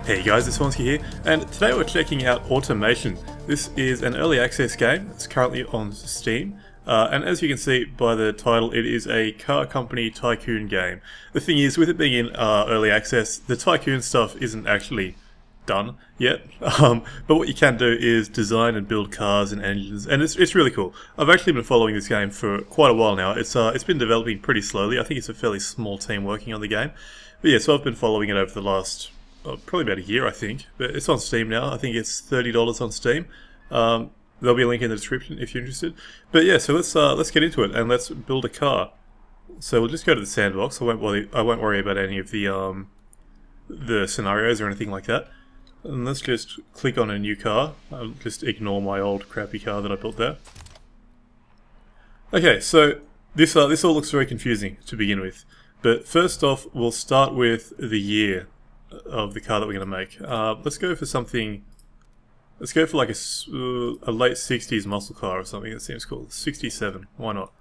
Hey guys, it's Vornskyr here, and today we're checking out Automation. This is an early access game. It's currently on Steam, and as you can see by the title, it is a car company tycoon game. The thing is, with it being in early access, the tycoon stuff isn't actually done yet, but what you can do is design and build cars and engines, and it's really cool. I've actually been following this game for quite a while now. It's been developing pretty slowly. I think it's a fairly small team working on the game, but yeah, so I've been following it over the last probably about a year, I think, but it's on Steam now. I think it's $30 on Steam. There'll be a link in the description if you're interested. But yeah, so let's get into it and let's build a car. So we'll just go to the sandbox. I won't worry about any of the scenarios or anything like that. And let's just click on a new car. I'll just ignore my old crappy car that I built there. Okay, so this all looks very confusing to begin with. But first off, we'll start with the year of the car that we're going to make. Let's go for something. Let's go for like a late 60s muscle car or something. That seems cool. 67. Why not?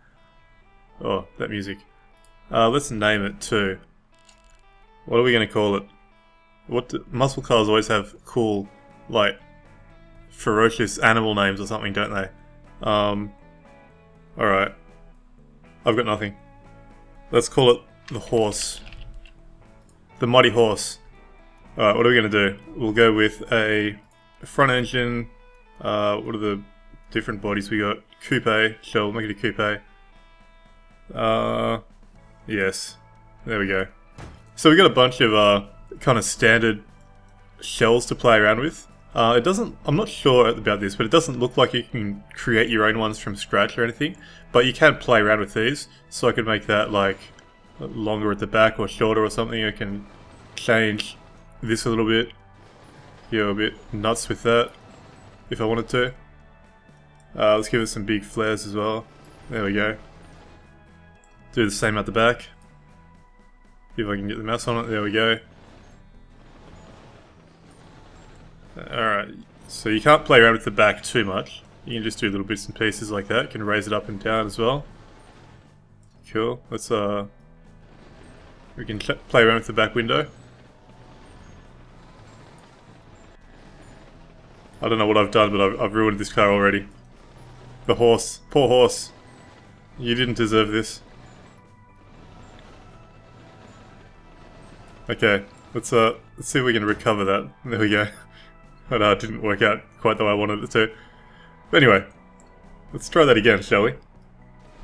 Oh, that music. Let's name it too. What are we going to call it? Muscle cars always have cool, like, ferocious animal names or something, don't they? Alright. I've got nothing. Let's call it the horse. The muddy horse. Alright, what are we going to do? We'll go with a front engine. What are the different bodies we got? Coupe. Sure, we'll make it a coupe. Yes. There we go. So we got a bunch of kind of standard shells to play around with. It doesn't, I'm not sure about this, but it doesn't look like you can create your own ones from scratch or anything. But you can play around with these. So I could make that like longer at the back or shorter or something. I can change this a little bit. Go a bit nuts with that if I wanted to. Let's give it some big flares as well. There we go. Do the same at the back. See if I can get the mouse on it. There we go. Alright, so you can't play around with the back too much. You can just do little bits and pieces like that. You can raise it up and down as well. Cool. Let's we can play around with the back window. I don't know what I've done, but I've ruined this car already. The horse. Poor horse. You didn't deserve this. Okay, let's see if we can recover that. There we go. But it didn't work out quite the way I wanted it to. But anyway, let's try that again, shall we?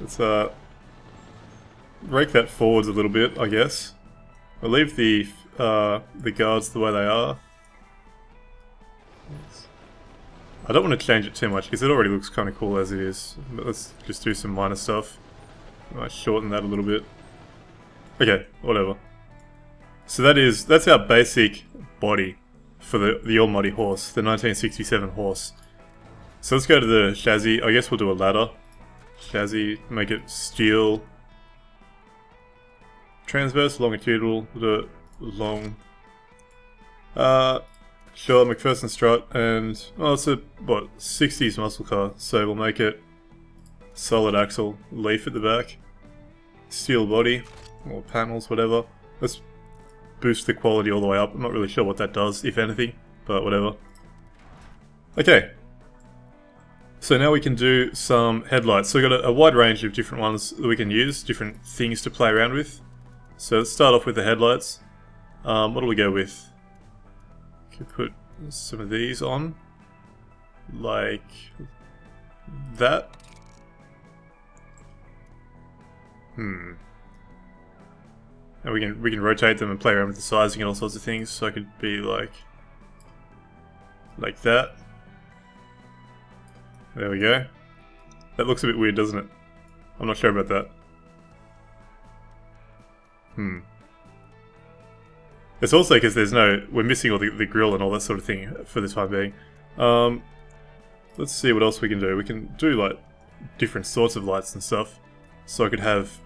Let's rake that forwards a little bit, I guess. I'll leave the guards the way they are. I don't want to change it too much because it already looks kind of cool as it is. But let's just do some minor stuff. I might shorten that a little bit. Okay, whatever. So that's our basic body for the almighty horse, the 1967 horse. So let's go to the chassis. I guess we'll do a ladder. Chassis, make it steel. Transverse, longitudinal, we'll do it long. Sure, McPherson strut, and oh, it's a what 60s muscle car, so we'll make it solid axle, leaf at the back, steel body or panels, whatever. Let's boost the quality all the way up. I'm not really sure what that does, if anything, but whatever. Okay, so now we can do some headlights. So we've got a wide range of different ones that we can use, different things to play around with. So let's start off with the headlights. What do we go with? Could put some of these on, like that. And we can rotate them and play around with the sizing and all sorts of things. So I could be like that. There we go. That looks a bit weird, doesn't it? I'm not sure about that. It's also because we're missing all the grill and all that sort of thing for the time being. Let's see what else we can do. We can do like different sorts of lights and stuff. So I could have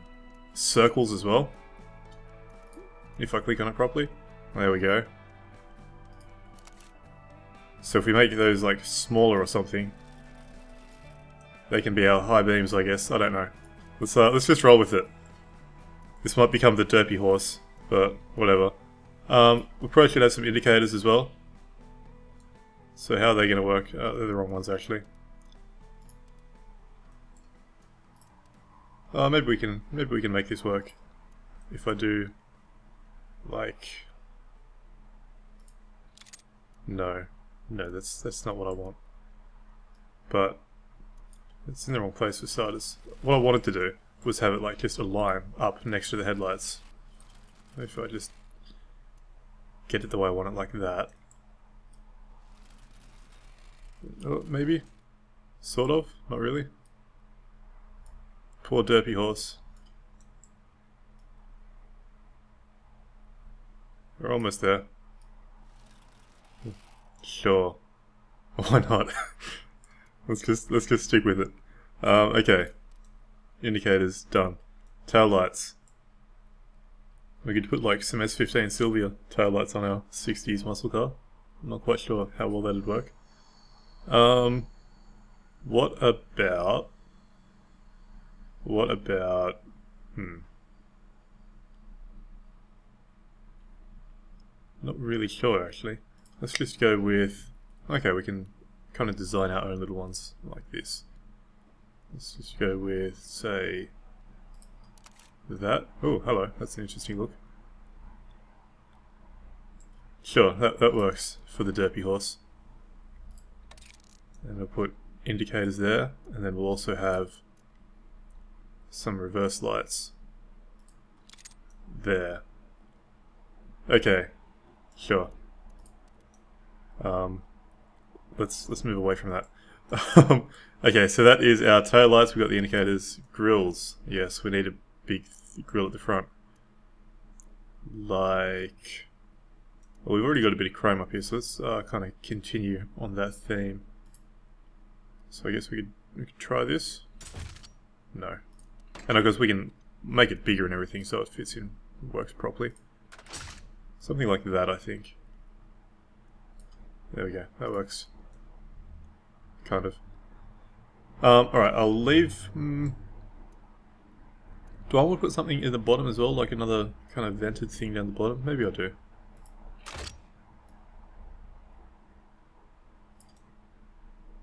circles as well. If I click on it properly. There we go. So if we make those like smaller or something, they can be our high beams, I guess. I don't know. Let's just roll with it. This might become the Derpy horse, but whatever. We probably should have some indicators as well. So how are they going to work? They're the wrong ones actually. Maybe we can make this work. If I do, like, no, that's not what I want. But it's in the wrong place for starters. What I wanted to do was have it like just a line up next to the headlights. If I just get it the way I want it, like that. Oh, maybe, sort of, not really. Poor Derpy horse. We're almost there. Sure. Why not? let's just stick with it. Okay. Indicators done. Tail lights. We could put like some S15 Sylvia tail lights on our 60s muscle car. I'm not quite sure how well that'd work. What about? Not really sure actually. Let's just go with, okay, we can kind of design our own little ones like this. Let's just go with, say, that. Oh, hello, that's an interesting look. Sure, that works for the Derpy horse. And we'll put indicators there, and then we'll also have some reverse lights there. Okay, sure. Let's move away from that. Okay, so that is our tail lights. We've got the indicators, grills. Yes, we need a big grill at the front. Like, well, we've already got a bit of chrome up here, so let's kind of continue on that theme. So I guess we could try this. No, and I guess we can make it bigger and everything so it fits in, works properly. Something like that, I think. There we go, that works. Kind of. Alright, I'll leave... do I want to put something in the bottom as well, like another kind of vented thing down the bottom? Maybe I do.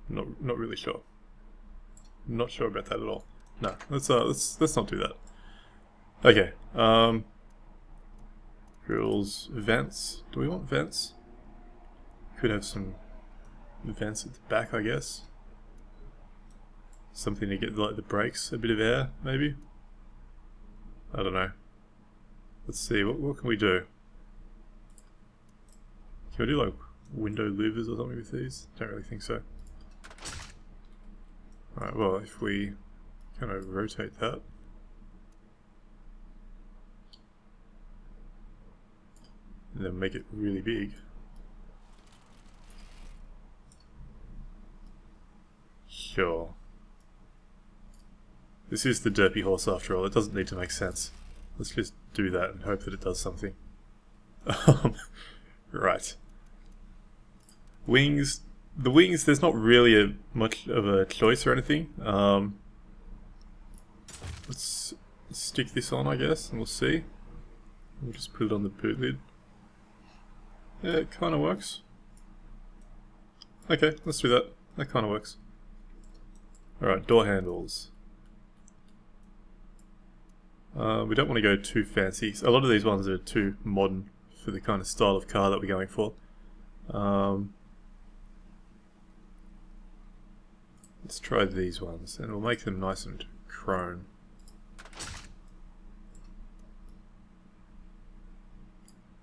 Not really sure. Not sure about that at all. No, let's not do that. Okay. Grills, vents. Do we want vents? Could have some vents at the back, I guess. Something to get like the brakes, a bit of air, maybe. I don't know. Let's see. What can we do? Can we do like window louvers or something with these? Don't really think so. Alright, well, if we kind of rotate that. And then make it really big. Sure. This is the Derpy horse after all, it doesn't need to make sense. Let's just do that and hope that it does something. Right. Wings. The wings, there's not really much of a choice or anything. Let's stick this on, I guess, and we'll see. We'll just put it on the boot lid. Yeah, it kind of works. Okay, let's do that. That kind of works. Alright, door handles. We don't want to go too fancy. A lot of these ones are too modern for the kind of style of car that we're going for. Let's try these ones, and we'll make them nice and chrome.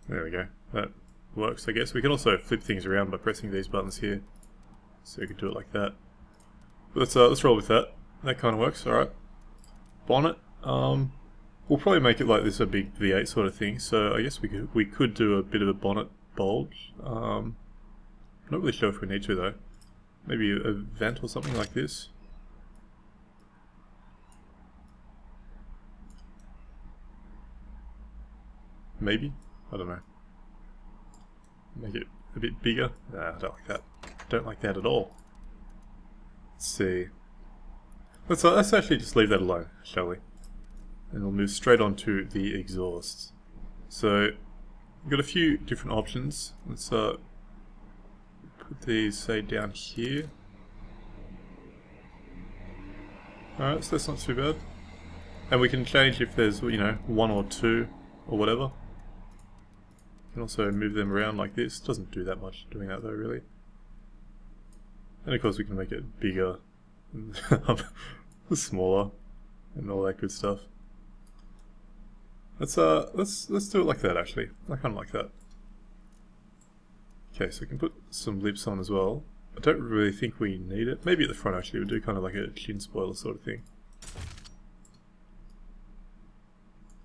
There we go. That works, I guess. We can also flip things around by pressing these buttons here. So we can do it like that. But let's roll with that. That kind of works, alright. Bonnet. We'll probably make it like this, a big V8 sort of thing. So I guess we could do a bit of a bonnet bulge. Not really sure if we need to though. Maybe a vent or something like this. Maybe? I don't know. Make it a bit bigger. Nah, I don't like that. Don't like that at all. Let's see. Let's actually just leave that alone, shall we? And we'll move straight on to the exhausts. So, we've got a few different options. Let's put these, say, down here. Alright, so that's not too bad. And we can change if there's, you know, 1 or 2 or whatever. You can also move them around like this. Doesn't do that much doing that though, really. And of course we can make it bigger, smaller, and all that good stuff. Let's do it like that actually. I kind of like that. Okay, so we can put some lips on as well. I don't really think we need it. Maybe at the front actually, we'll do kind of like a chin spoiler sort of thing.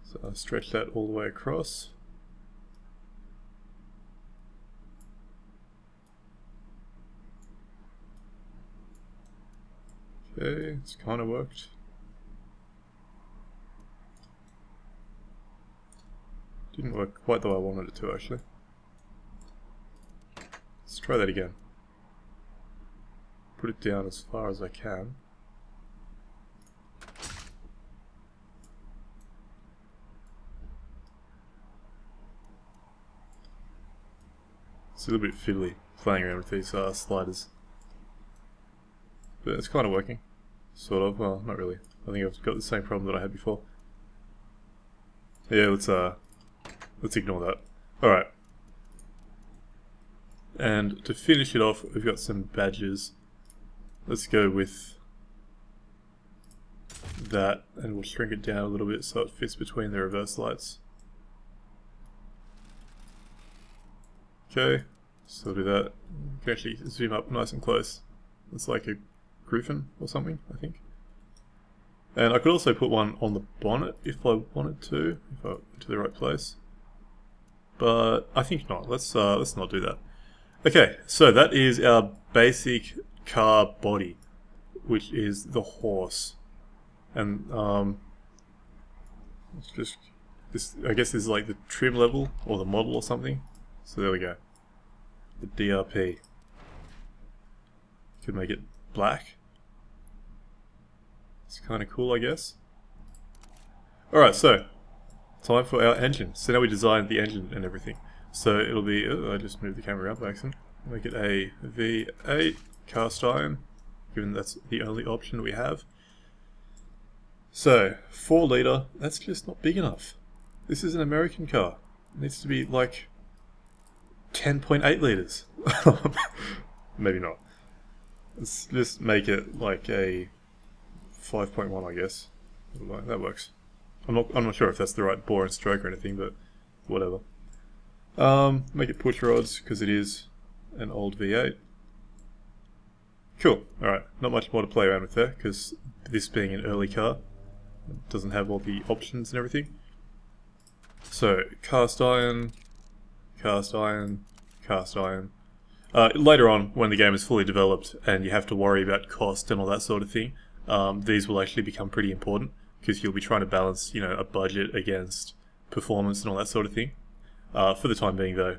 So I'll stretch that all the way across. Okay, it's kind of worked. Didn't work quite the way I wanted it to actually. Let's try that again. Put it down as far as I can. It's a little bit fiddly playing around with these sliders. But it's kind of working. Sort of. Well, not really. I think I've got the same problem that I had before. Yeah, let's ignore that. Alright. And to finish it off, we've got some badges. Let's go with that, and we'll shrink it down a little bit so it fits between the reverse lights. Okay, so we'll do that. You can actually zoom up nice and close. It's like a griffin or something, I think. And I could also put one on the bonnet if I wanted to, if I went to the right place. But I think not. Let's not do that. Okay, so that is our basic car body, which is the horse. And it's just this. I guess this is like the trim level or the model or something. So there we go. The DRP. Could make it black. It's kind of cool, I guess. Alright, so time for our engine. So now we designed the engine and everything. So it'll be, I just moved the camera around by accident. Make it a V8 cast iron, given that's the only option we have. So, 4 litre, that's just not big enough. This is an American car. It needs to be like 10.8 litres. Maybe not. Let's just make it like a 5.1, I guess. That works. I'm not sure if that's the right bore and stroke or anything, but whatever. Make it push rods because it is an old V8. Cool. Alright, not much more to play around with there because this being an early car, it doesn't have all the options and everything. So, cast iron, cast iron, cast iron. Later on, when the game is fully developed and you have to worry about cost and all that sort of thing, these will actually become pretty important because you'll be trying to balance, you know, a budget against performance and all that sort of thing. For the time being, though,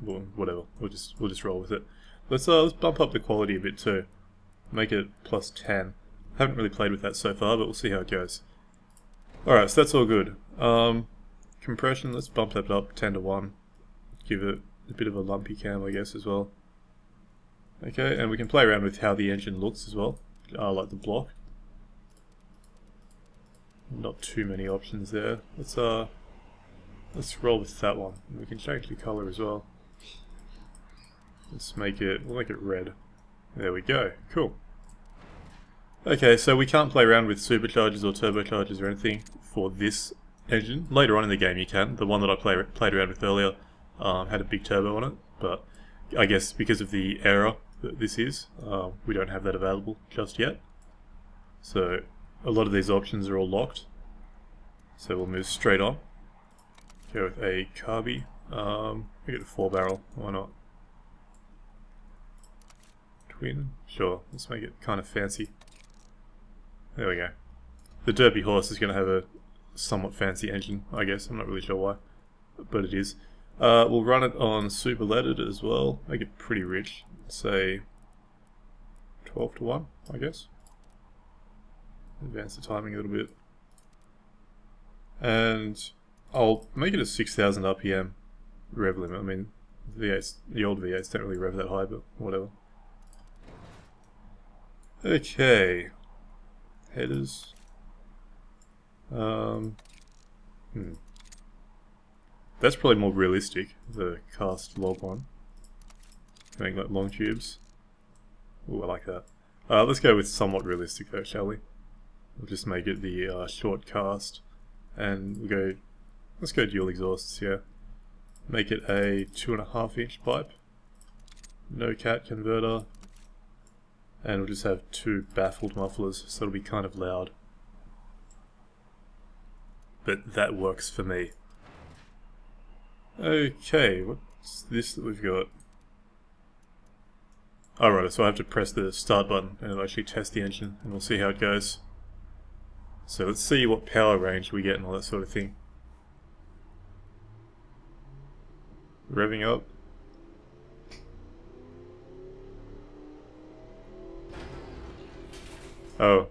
well, whatever. We'll just roll with it. Let's bump up the quality a bit too. Make it plus 10. Haven't really played with that so far, but we'll see how it goes. All right, so that's all good. Compression. Let's bump that up 10 to 1. Give it a bit of a lumpy cam, I guess, as well. Okay, and we can play around with how the engine looks as well, like the block. Not too many options there. Let's roll with that one. We can change the color as well. We'll make it red. There we go. Cool. Okay, so we can't play around with superchargers or turbochargers or anything for this engine. Later on in the game you can. The one that I played around with earlier had a big turbo on it, but I guess because of the era that this is, we don't have that available just yet. So a lot of these options are all locked. So we'll move straight on. Go with a carby. We get a 4-barrel. Why not? Twin. Sure. Let's make it kind of fancy. There we go. The Derpy horse is going to have a somewhat fancy engine, I guess. I'm not really sure why, but it is. We'll run it on super leaded as well. Make it pretty rich. Say 12 to 1, I guess. Advance the timing a little bit. And I'll make it a 6,000 RPM rev limit. I mean, V8s, the old V8s don't really rev that high, but whatever. Okay. Headers. That's probably more realistic, the cast log one. Going like long tubes. Ooh, I like that. Let's go with somewhat realistic though, shall we? We'll just make it the short cast, and we'll go. Let's go dual exhausts here. Make it a 2.5 inch pipe. No cat converter, and we'll just have 2 baffled mufflers, so it'll be kind of loud. But that works for me. Okay, what's this that we've got? Alright, so I have to press the start button and it'll actually test the engine, and we'll see how it goes. So let's see what power range we get and all that sort of thing. Revving up. Oh,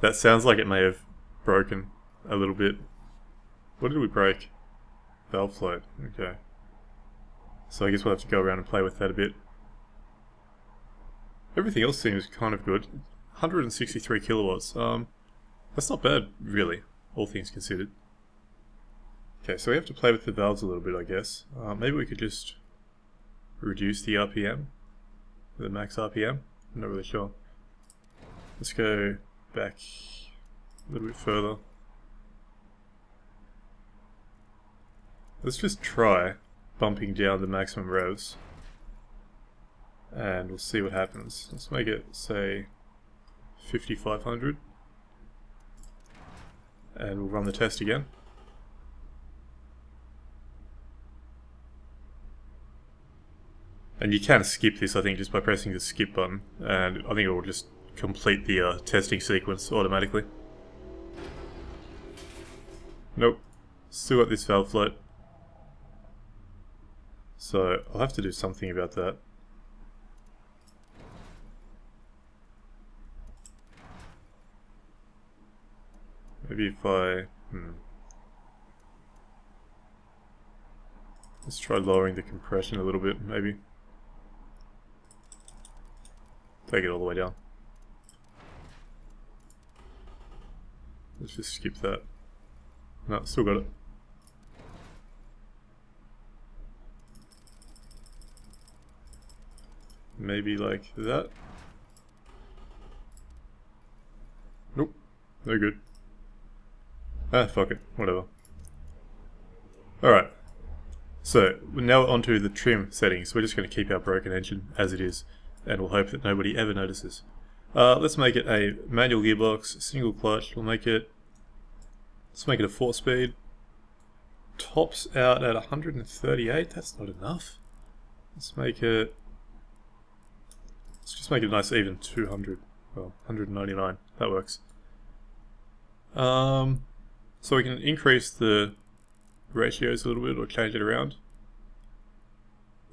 that sounds like it may have broken a little bit. What did we break? Valve float, okay. So I guess we'll have to go around and play with that a bit. Everything else seems kind of good. 163 kilowatts, that's not bad, really, all things considered. Okay, so we have to play with the valves a little bit, I guess. Maybe we could just reduce the RPM, the max RPM. I'm not really sure. Let's go back a little bit further. Let's just try bumping down the maximum revs, and we'll see what happens. Let's make it, say, 5500, and we'll run the test again. And you can skip this, I think, just by pressing the skip button, and I think it will just complete the testing sequence automatically. Nope, still got this valve float. So I'll have to do something about that. Maybe if I... Let's try lowering the compression a little bit, maybe. Take it all the way down. Let's just skip that. No, still got it. Maybe like that. Nope, no good. Ah, fuck it, whatever. Alright, so now onto the trim settings. We're just going to keep our broken engine as it is, and we'll hope that nobody ever notices. Let's make it a manual gearbox, single clutch. We'll make it, let's make it a 4-speed. Tops out at 138, that's not enough. Let's make it, let's just make it a nice even 200, well, 199, that works. So we can increase the ratios a little bit or change it around.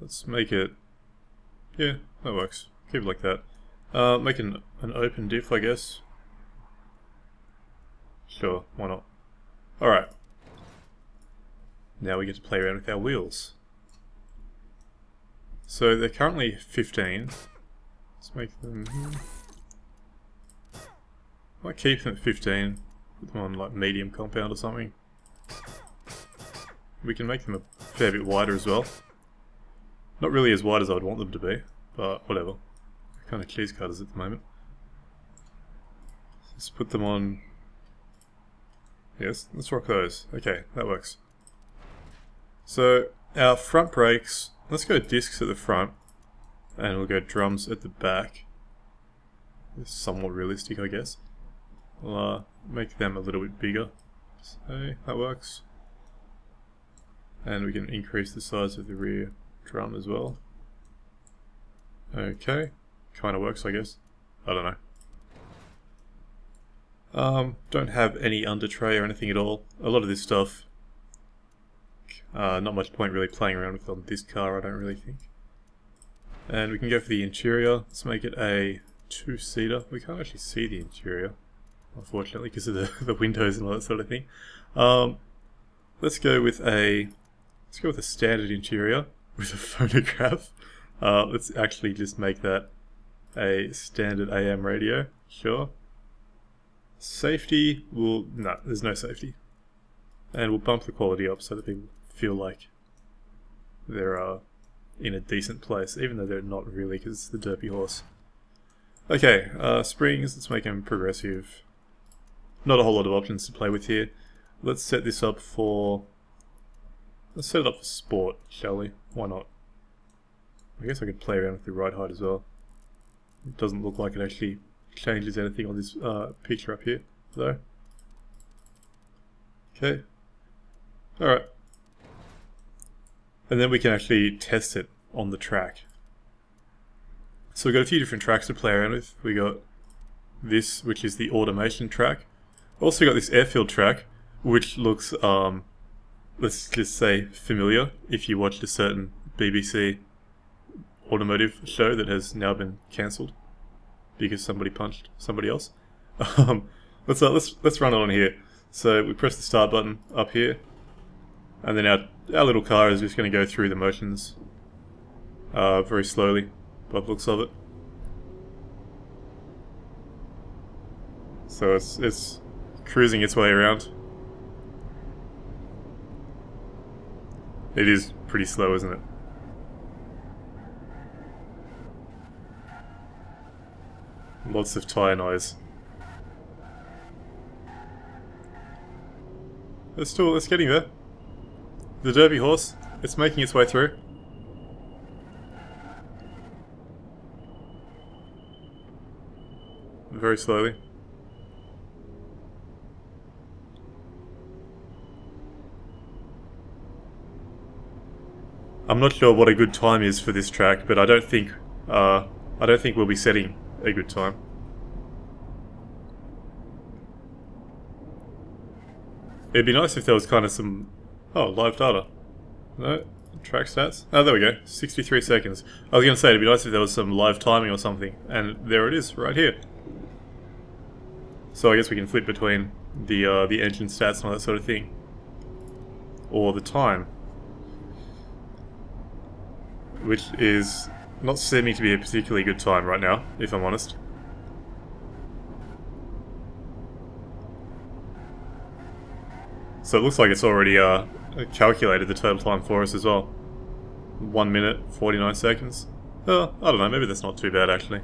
Let's make it, yeah, that works. Keep it like that. Make an open diff, I guess. Sure, why not? Alright. Now we get to play around with our wheels. So they're currently 15. Let's make them... I might keep them at 15. Put them on like medium compound or something. We can make them a fair bit wider as well. Not really as wide as I would want them to be, but whatever. They're kind of cheese cutters at the moment. Let's put them on... Yes, let's rock those. Okay, that works. So, our front brakes, let's go discs at the front, and we'll go drums at the back. It's somewhat realistic, I guess. We'll make them a little bit bigger. So, that works. And we can increase the size of the rear drum as well. Okay, kind of works, I guess. I don't know. Don't have any under tray or anything at all. A lot of this stuff, not much point really playing around with on this car, I don't really think. And we can go for the interior. Let's make it a 2-seater. We can't actually see the interior, unfortunately, because of the windows and all that sort of thing. let's go with a standard interior with a phonograph. Let's actually just make that a standard AM radio. Sure. Safety will no, there's no safety, and we'll bump the quality up so that people feel like they're in a decent place, even though they're not really, because it's the Derpy horse. Okay, springs. Let's make them progressive. Not a whole lot of options to play with here. Let's set this up for. Let's set it up for sport, shall we? Why not? I guess I could play around with the ride height as well. It doesn't look like it actually changes anything on this picture up here, though. Okay. Alright. And then we can actually test it on the track. So we've got a few different tracks to play around with. We got this, which is the automation track. Also got this airfield track, which looks, let's just say, familiar if you watched a certain BBC automotive show that has now been cancelled because somebody punched somebody else. Let's run it on here. So we press the start button up here, and then our little car is just going to go through the motions very slowly by the looks of it. So it's cruising its way around. It is pretty slow, isn't it? Lots of tyre noise. It's getting there. The Derpy horse, it's making its way through. Very slowly. I'm not sure what a good time is for this track, but I don't think we'll be setting a good time. It'd be nice if there was kind of some live data. No, track stats. Oh, there we go. 63 seconds. I was going to say it'd be nice if there was some live timing or something, and there it is, right here. So I guess we can flip between the engine stats and all that sort of thing, or the time, which is not seeming to be a particularly good time right now, if I'm honest. So it looks like it's already calculated the total time for us as well. 1 minute, 49 seconds. I don't know, maybe that's not too bad actually.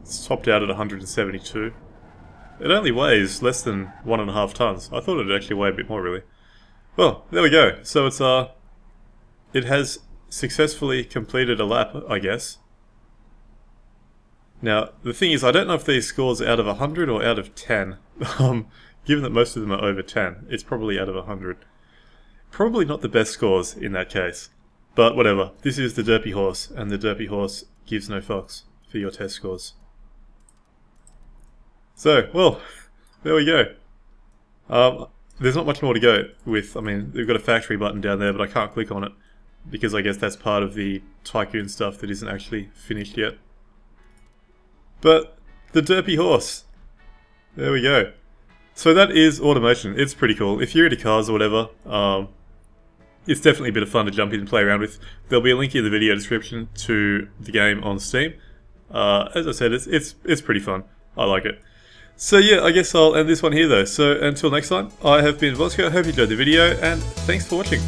It's topped out at 172. It only weighs less than 1.5 tons. I thought it'd actually weigh a bit more, really. Well, there we go. So it's it has successfully completed a lap, I guess. Now, the thing is, I don't know if these scores are out of 100 or out of 10. Given that most of them are over 10, it's probably out of 100. Probably not the best scores in that case. But whatever. This is the Derpy horse, and the Derpy horse gives no fucks for your test scores. So, well, there we go. There's not much more to go with. I mean, we've got a factory button down there, but I can't click on it because I guess that's part of the Tycoon stuff that isn't actually finished yet. But the Derpy horse. There we go. So that is automation. It's pretty cool. If you're into cars or whatever, it's definitely a bit of fun to jump in and play around with. There'll be a link in the video description to the game on Steam. As I said, it's pretty fun. I like it. So yeah, I guess I'll end this one here though. So until next time, I have been Vornskyr. I hope you enjoyed the video, and thanks for watching.